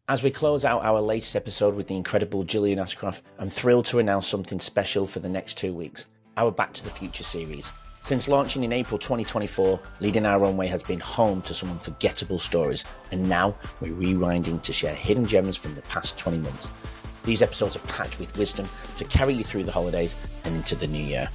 As we close out our latest episode with the incredible Gillian Ashcroft, I'm thrilled to announce something special for the next 2 weeks, our Back to the Future series. Since launching in April 2024, Leading Our Own Way has been home to some unforgettable stories, and now we're rewinding to share hidden gems from the past 20 months. These episodes are packed with wisdom to carry you through the holidays and into the new year.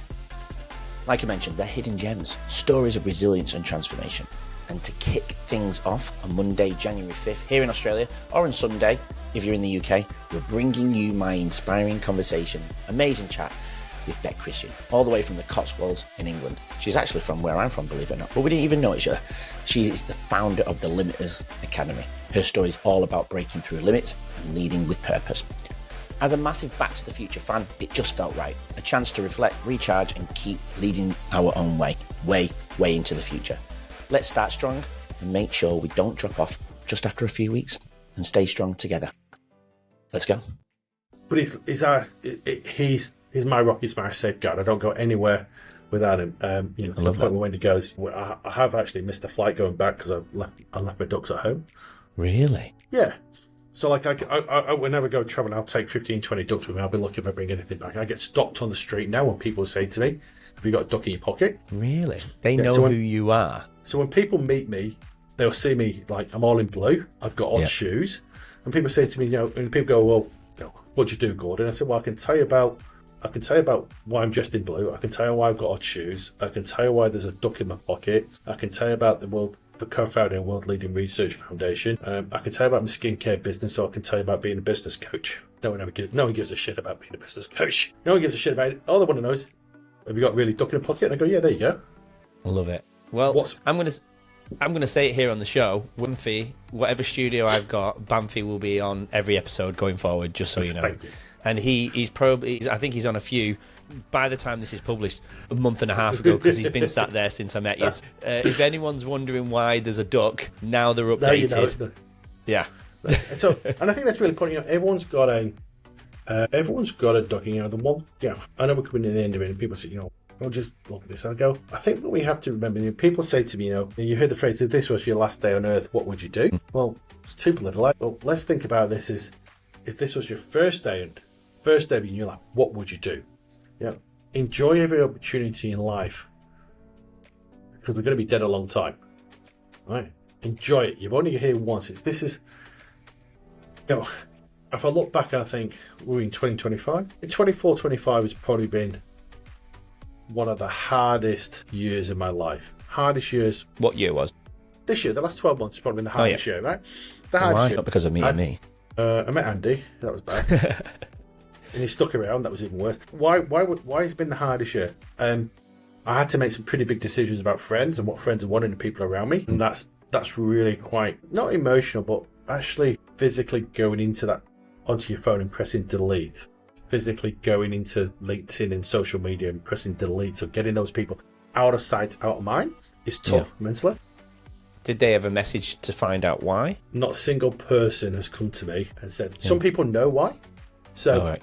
Like I mentioned, they're hidden gems, stories of resilience and transformation. And to kick things off on Monday, January 5th, here in Australia, or on Sunday, if you're in the UK, we're bringing you my inspiring conversation, amazing chat with Beck Christian, all the way from the Cotswolds in England. She's actually from where I'm from, believe it or not, but we didn't even know it's her. She is the founder of the Limiters Academy. Her story is all about breaking through limits and leading with purpose. As a massive Back to the Future fan, it just felt right. A chance to reflect, recharge, and keep leading our own way into the future. Let's start strong and make sure we don't drop off just after a few weeks and stay strong together. Let's go. But he's my rock, he's my safeguard. I don't go anywhere without him. To the point where when he goes, I have actually missed a flight going back because I left my ducks at home. Really? Yeah. So like I whenever I go traveling, I'll take 15, 20 ducks with me. I'll be looking if I bring anything back. I get stopped on the street now when people say to me, "Have you got a duck in your pocket?" Really? They know who you are. So when people meet me, they'll see me like I'm all in blue. I've got odd shoes, and people say to me, and people go, "Well, what do you do, Gordon?" I said, "Well, I can tell you about why I'm dressed in blue. I can tell you why I've got odd shoes. I can tell you why there's a duck in my pocket. I can tell you about the co-founder and world leading research foundation. I can tell you about my skincare business, or I can tell you about being a business coach. No one gives a shit about being a business coach. No one gives a shit about it. All they want to know is, have you got really duck in a pocket?" And I go, "Yeah, there you go." I love it. Well, I'm gonna say it here on the show. Banfi, whatever studio I've got, Banfi will be on every episode going forward. Just so you know. Thank you. And he's probably, I think he's on a few by the time this is published, a month and a half ago, because he's been sat there since I met you. If anyone's wondering why there's a duck, now they're updated. Now you know. Yeah. So, and I think that's really important. Everyone's got a duck. The one. I know we're coming to the end of it, and people say, "Well, just look at this." I go, I think what we have to remember, people say to me, you heard the phrase, "If this was your last day on earth, what would you do?" Well, it's too political. Well, let's think about this as if this was your first day of your life, what would you do? Enjoy every opportunity in life, because we're going to be dead a long time, right? Enjoy it. You've only here once. If I look back and I think we're in 2025, in 24-25 has probably been one of the hardest years of my life. Hardest years. What year was? This year, the last 12 months has probably been the hardest year, right? The hardest year. Not because of me and me. I met Andy. That was bad. And he stuck around. That was even worse. Why has it been the hardest year? I had to make some pretty big decisions about friends and what friends I wanted and the people around me. And that's really quite, not emotional, but actually physically going onto your phone and pressing delete. Physically going into LinkedIn and social media and pressing delete. So getting those people out of sight, out of mind is tough mentally. Did they ever message to find out why? Not a single person has come to me and said, some people know why. So,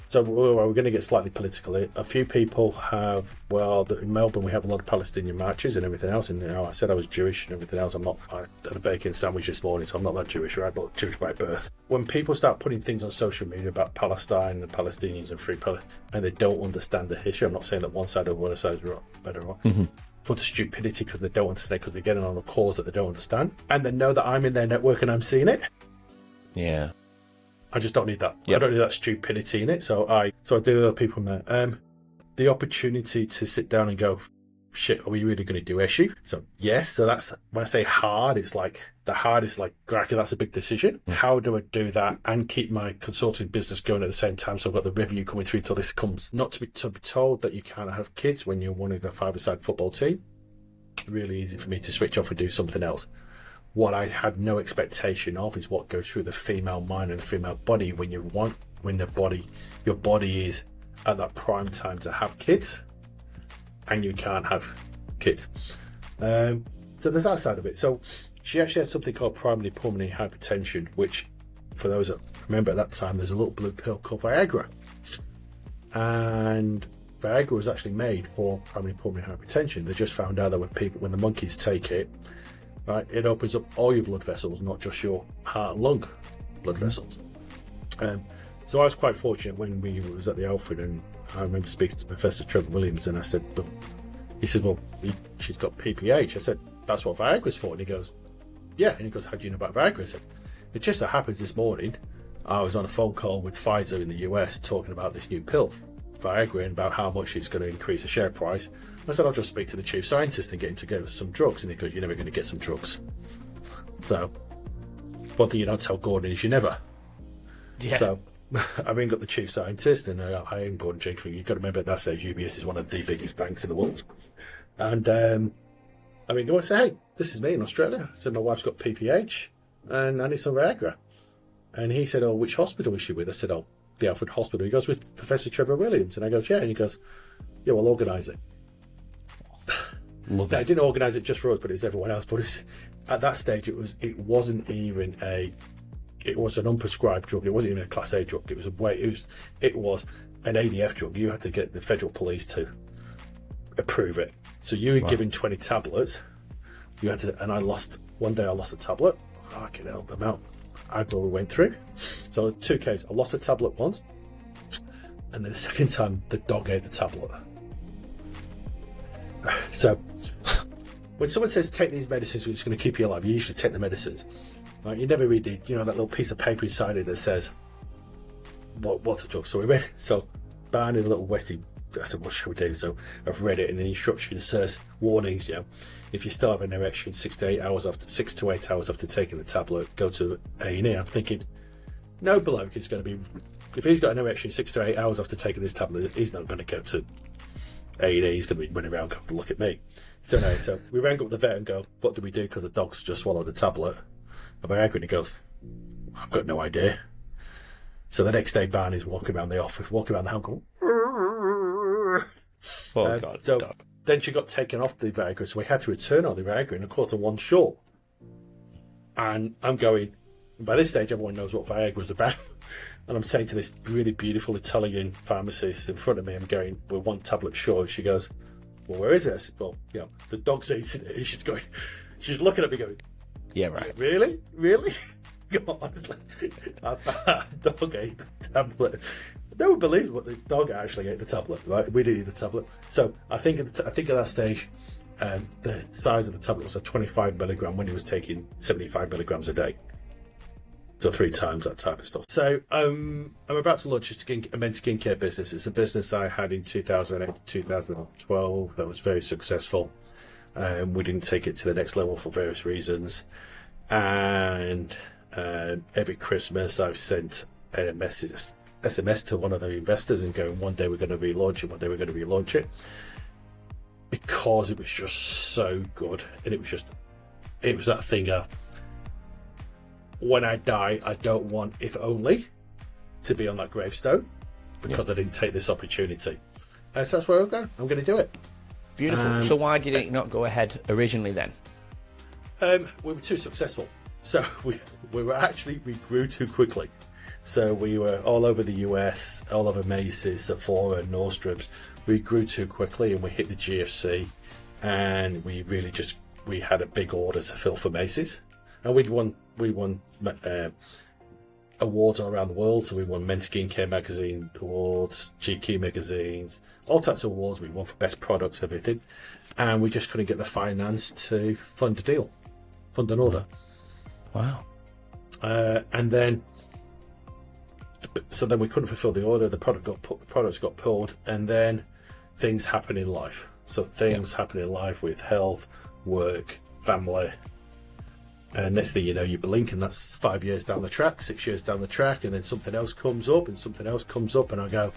So we're going to get slightly political. A few people have, in Melbourne we have a lot of Palestinian marches and everything else. And I said I was Jewish and everything else. I had a bacon sandwich this morning, so I'm not that Jewish, right? I'm not Jewish by birth. When people start putting things on social media about Palestine and Palestinians and free Palestine, and they don't understand the history, I'm not saying that one side or the other side is better or wrong. For the stupidity, because they don't understand, because they're getting on a cause that they don't understand, and they know that I'm in their network and I'm seeing it. Yeah. I just don't need that. Yep. I don't need that stupidity in it. So I deal with other people in there. The opportunity to sit down and go, shit, are we really going to do Eshu? So yes. So that's when I say hard, it's like the hardest, like, cracker, that's a big decision. How do I do that and keep my consulting business going at the same time? So I've got the revenue coming through till this comes. Not to be told that you can't have kids when you're one of a five-a-side football team. Really easy for me to switch off and do something else. What I had no expectation of is what goes through the female mind and the female body when your body is at that prime time to have kids, and you can't have kids. So there's that side of it. So she actually had something called primary pulmonary hypertension, which, for those that remember at that time, there's a little blue pill called Viagra, and Viagra was actually made for primary pulmonary hypertension. They just found out that when the monkeys take it, right? It opens up all your blood vessels, not just your heart and lung blood vessels. So I was quite fortunate when we was at the Alfred, and I remember speaking to Professor Trevor Williams, and I said, but he said, well, she's got PPH. I said, that's what Viagra's for. And he goes, yeah. And he goes, how do you know about Viagra? I said, it just so happens this morning I was on a phone call with Pfizer in the US talking about this new pill, Viagra, and about how much it's going to increase the share price. I said, I'll just speak to the chief scientist and get him to give us some drugs. And he goes, you're never going to get some drugs. So one thing you don't tell Gordon is you never. Yeah. So I ring up the chief scientist, and I am Gordon Jenkins. You've got to remember at that stage, UBS is one of the biggest banks in the world. And I ring him and say, hey, this is me in Australia. I said, my wife's got PPH and I need some Viagra. And he said, oh, which hospital is she with? I said, oh, the Alfred Hospital. He goes, with Professor Trevor Williams. And I go, yeah. And he goes, yeah, we'll organise it. Love Now, it. I didn't organise it just for us, but it was everyone else. But at that stage, it wasn't even it was an unprescribed drug. It wasn't even a Class A drug. It was it was an ADF drug. You had to get the federal police to approve it. So you were given 20 tablets. You had to, and one day I lost a tablet. Fucking hell, the amount I went through. So 2 cases. I lost a tablet once, and then the second time the dog ate the tablet. So when someone says take these medicines, it's going to keep you alive, you usually take the medicines. Right? You never read that little piece of paper inside it that says what's a drug. So Barney, the little Westie, I said, what should we do? So I've read it, and the instructions says warnings. If you still have an erection 6 to 8 hours after taking the tablet, go to A&E. I'm thinking, no bloke is going to be, if he's got an erection 6 to 8 hours after taking this tablet, he's not going to go to A&E. He's going to be running around coming to look at me. So no, so we rang up the vet and go, what do we do? Because the dog's just swallowed a tablet of Viagra. And he goes, I've got no idea. So the next day, Barney's walking around the office, walking around the house, going, Oh, God. so Dog. then she got taken off the Viagra, so we had to return all the Viagra in 1/4 short. And I'm going, by this stage, everyone knows what Viagra was about. And I'm saying to this really beautiful Italian pharmacist in front of me, I'm going, we're 1 tablet short. She goes, well, where is it? I said, well, the dog's eating it. And she's looking at me going, Yeah, right. really? God, I was like, a dog ate the tablet. No one believes what the dog actually ate the tablet, right? We didn't eat the tablet. So I think at that stage, the size of the tablet was a 25 milligram when he was taking 75 milligrams a day. So 3 times that type of stuff. So I'm about to launch a men's skincare business. It's a business I had in 2008 to 2012 that was very successful. We didn't take it to the next level for various reasons. And every Christmas I've sent a message, SMS to one of the investors and going, one day we're going to relaunch it, because it was just so good. And it was that thing of, when I die, I don't want if only to be on that gravestone, because I didn't take this opportunity. So that's where I'm going to do it. Beautiful. So why did it not go ahead originally then? We were too successful. So we grew too quickly. So we were all over the US, all over Macy's, Sephora, Nordstrom's. We grew too quickly, and we hit the GFC, and we had a big order to fill for Macy's, and we won awards all around the world. So we won Men's Skincare Magazine awards, GQ magazines, all types of awards. We won for best products, everything, and we just couldn't get the finance to fund an order. Wow. And then we couldn't fulfill the order. The products got pulled, and then things happen in life. So things happen in life with health, work, family, and next thing you know, you blink, and that's 5 years down the track, 6 years down the track, and then something else comes up, and I go,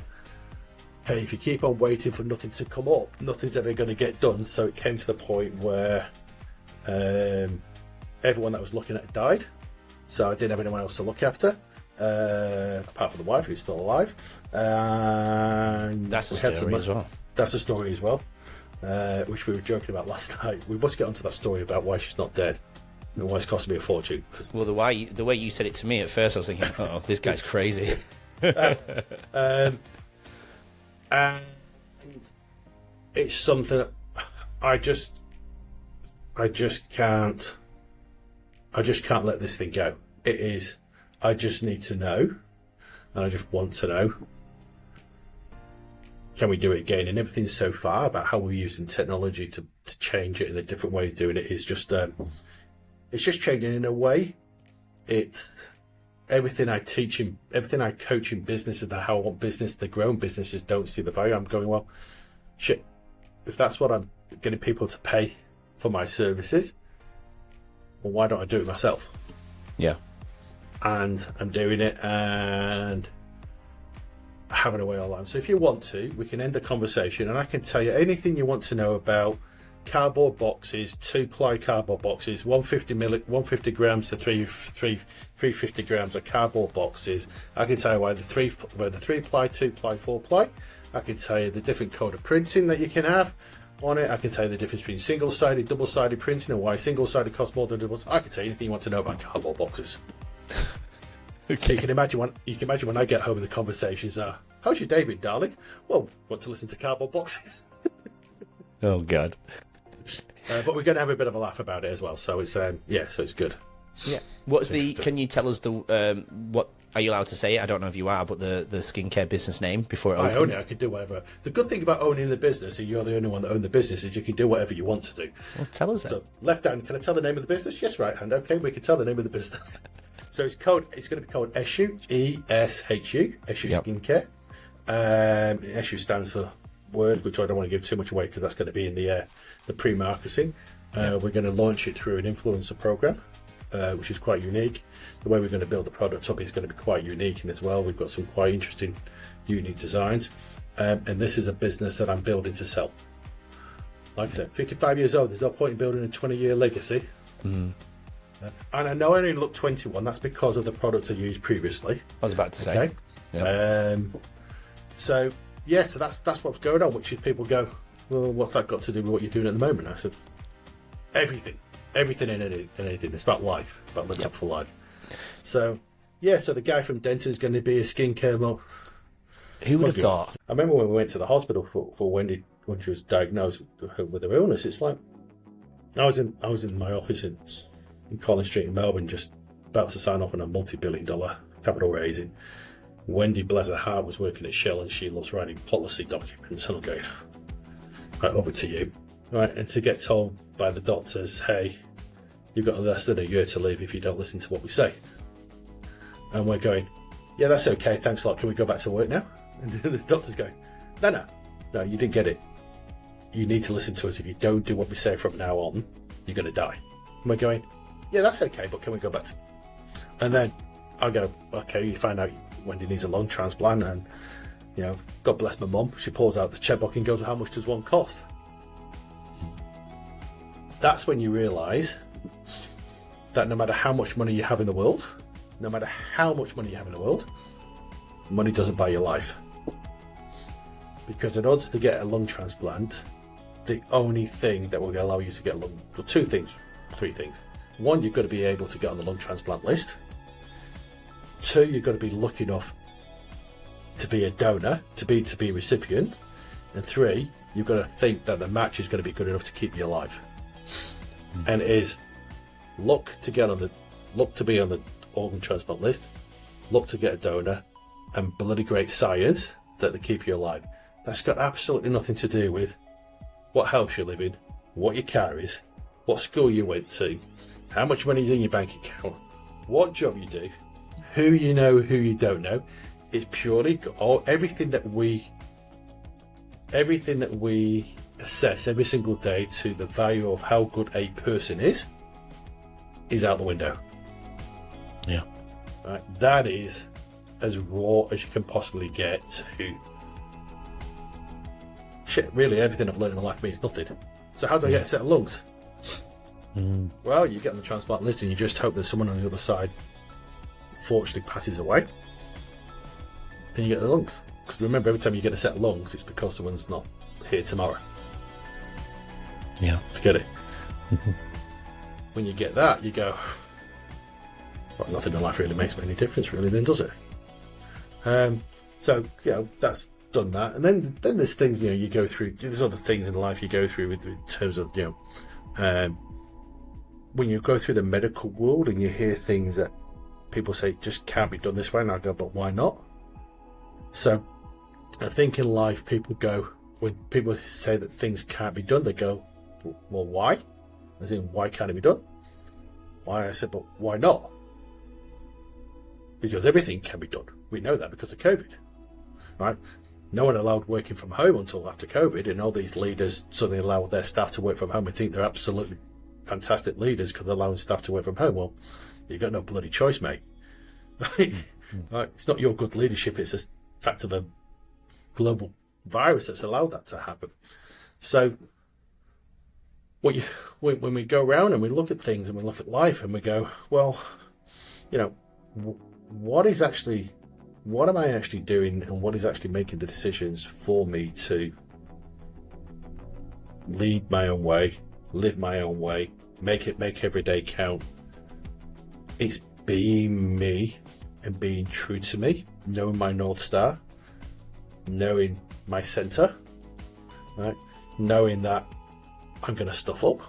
hey, if you keep on waiting for nothing to come up, nothing's ever going to get done. So it came to the point where everyone that was looking at it died, so I didn't have anyone else to look after, apart from the wife, who's still alive. And that's a story as well. That's a story as well, which we were joking about last night. We must get onto that story about why she's not dead and why it's costing me a fortune. Well, the way you said it to me at first, I was thinking, oh, this guy's crazy. And it's something that I just can't I just can't let this thing go. It is, I just need to know, and I just want to know, can we do it again? And everything so far about how we're using technology to change it in a different way of doing it is just, it's just changing in a way. It's everything I teach in, everything I coach in business, and how I want business to grow, and businesses don't see the value. I'm going, well, shit, if that's what I'm getting people to pay for my services, well, why don't I do it myself? Yeah. And I'm doing it and having a way all along. So if you want to, we can end the conversation and I can tell you anything you want to know about cardboard boxes, 2-ply cardboard boxes, 150 grams to 350 grams of cardboard boxes. I can tell you why the 3-ply, 2-ply, 4-ply. I can tell you the different code of printing that you can have on it. I can tell you the difference between single-sided, double-sided printing, and why single-sided costs more than double. I can tell you anything you want to know about cardboard boxes. Okay. So you can imagine when I get home and the conversations are, how's your day been, darling? Well, want to listen to cardboard boxes? Oh God. But we're going to have a bit of a laugh about it as well. So it's so it's good. Yeah. What's can you tell us what are you allowed to say? I don't know if you are, but the skincare business name before it opens. I own it. I can do whatever. The good thing about owning the business, and you're the only one that owns the business, is you can do whatever you want to do. Well, tell us that. So left hand, can I tell the name of the business? Yes, right hand. Okay, we can tell the name of the business. So it's going to be called Eshu, Eshu, Eshu Yep. Skincare. Eshu stands for words, which I don't want to give too much away because that's going to be in the pre-marketing. We're going to launch it through an influencer program, which is quite unique. The way we're going to build the product up is going to be quite unique, and as well, we've got some quite interesting, unique designs. And this is a business that I'm building to sell. Like I said, 55 years old. There's no point in building a 20-year legacy. Mm. And I know I only look 21. That's because of the product I used previously. I was about to say. Okay. Yeah. So that's what's going on. Which is people go, well, what's that got to do with what you're doing at the moment? I said, everything in anything. It's about life, about living up for life. So so the guy from Denton is going to be a skincare model. Who would have thought? I remember when we went to the hospital for Wendy when she was diagnosed with her illness. It's like I was in my office in Collins Street in Melbourne, just about to sign off on a multi-billion-dollar capital raising. Wendy, bless her heart, was working at Shell, and she loves writing policy documents. And I'm going, right, over to you. Right, and to get told by the doctors, hey, you've got less than a year to live if you don't listen to what we say. And we're going, yeah, that's okay, thanks a lot, can we go back to work now? And the doctor's going, no, you didn't get it. You need to listen to us. If you don't do what we say from now on, you're going to die. And we're going, yeah, that's okay, but can we go back to... And then I go, okay, you find out Wendy needs a lung transplant, and, God bless my mum, she pulls out the checkbook and goes, how much does one cost? That's when you realise that no matter how much money you have in the world, money doesn't buy your life. Because in order to get a lung transplant, the only thing that will allow you to get three things. One, you've got to be able to get on the lung transplant list. Two, you've got to be lucky enough to be a donor, to be a recipient. And three, you've got to think that the match is going to be good enough to keep you alive. And it is look to be on the organ transplant list, look to get a donor, and bloody great science that they keep you alive. That's got absolutely nothing to do with what house you live in, what your car is, what school you went to, how much money's in your bank account, what job you do, who you know, who you don't know. It's purely everything that we assess every single day to the value of how good a person is out the window. Yeah. Right. That is as raw as you can possibly get to. Shit, really, everything I've learned in my life means nothing. So how do I get a set of lungs? Well, you get on the transplant list and you just hope that someone on the other side fortunately passes away, and you get the lungs. Because remember, every time you get a set of lungs, it's because someone's not here tomorrow. Yeah. To get it. When you get that, you go, well, nothing in life really makes any difference, really, then, does it? So, that's done that. And then there's things, you go through, there's other things in life you go through in terms of, when you go through the medical world and you hear things that people say just can't be done this way, and I go, but why not? So I think in life people go, when people say that things can't be done, they go, well, why? As in, why can't it be done? Why? I said, but why not? Because everything can be done. We know that because of COVID, right? No one allowed working from home until after COVID, and all these leaders suddenly allow their staff to work from home and think they're absolutely fantastic leaders because they're allowing staff to work from home. Well, you've got no bloody choice, mate. Right? It's not your good leadership, it's a fact of a global virus that's allowed that to happen. So when we go around and we look at things and we look at life and we go, well, you know, what am I actually doing, and what is actually making the decisions for me to lead my own way, live my own way, make every day count? It's being me and being true to me, knowing my North Star, knowing my center, right? Knowing that I'm going to stuff up.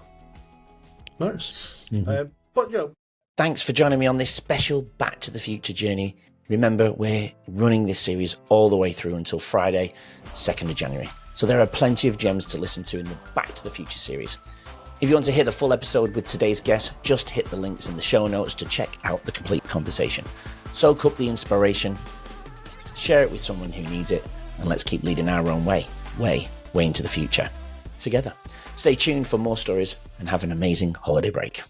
Nice. Mm-hmm. But, you know. Thanks for joining me on this special Back to the Future journey. Remember, we're running this series all the way through until Friday, 2nd of January. So there are plenty of gems to listen to in the Back to the Future series. If you want to hear the full episode with today's guest, just hit the links in the show notes to check out the complete conversation. Soak up the inspiration, share it with someone who needs it, and let's keep leading our own way into the future together. Stay tuned for more stories and have an amazing holiday break.